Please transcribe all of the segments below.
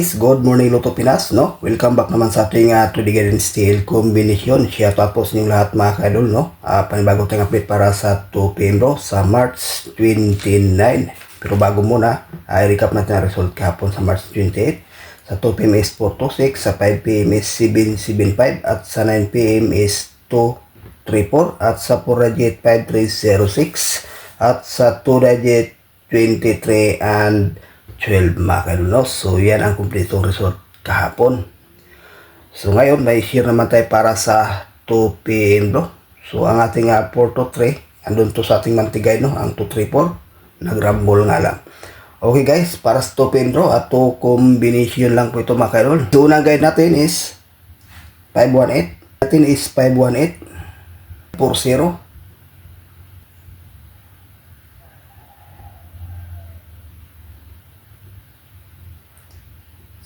guys, good morning Lotto Pinas, no? Welcome back naman sa ating Trigger and Steel combination. Shout out po sa inyong lahat mga ka-idol, no? Panibago tayong update para sa 2 PM bro sa March 29. Pero bago muna, i-recap natin ang result kahapon sa March 28. Sa 2 PM is 426, sa 5 PM is 775, at sa 9 PM is 234, at sa 4 digit 5306, at sa 2 digit 23 and 12 mga kalunos. So yan ang kumpletong result kahapon. So ngayon may share naman tayo para sa 2 PM bro. So ang ating 423 andun to sa ating mantigay, no? Ang 234 nagrambol nga lang. Okay guys, para sa 2 PM bro at 2 combination lang po ito mga kalunos. So unang guide natin is 518. Natin is 518 40.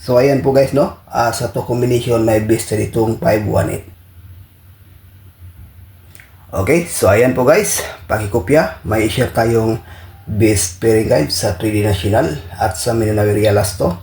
So ayan po guys, no? Sa to combination may best ditong 518. Okay, so ayan po guys, pakikopya, may i-share tayong best pairing guide sa 3D National at sa Mindanao Last to.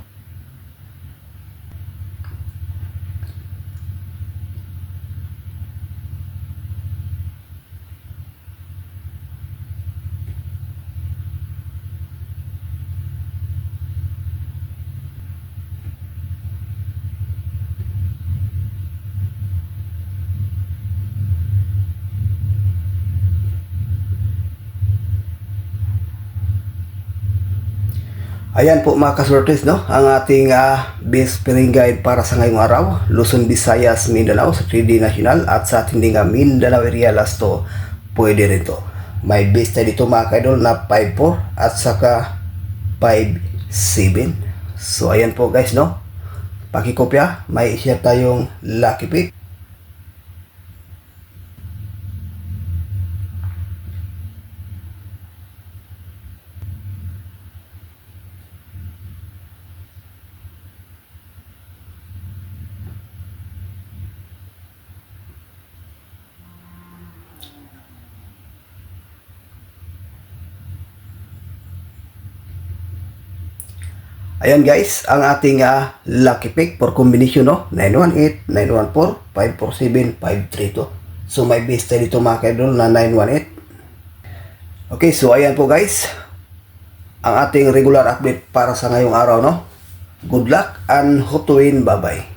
Ayan po mga kasortes, no? Ang ating best pairing guide para sa ngayong araw, Luzon, Visayas, Mindanao sa 3D National at sa ating Mindanao area last to, pwede rin to. May best tayo dito mga kaidol na 5-4 at saka 5-7. So ayan po guys, no? Pakikopya, may i-share tayong lucky pick. Ayan guys, ang ating lucky pick for combination, no? 918, 914, 547, 532. So may base tayo dito mga kaidol na 918. Okay, so ayan po guys, ang ating regular update para sa ngayong araw, no? Good luck and hope to win. Bye bye.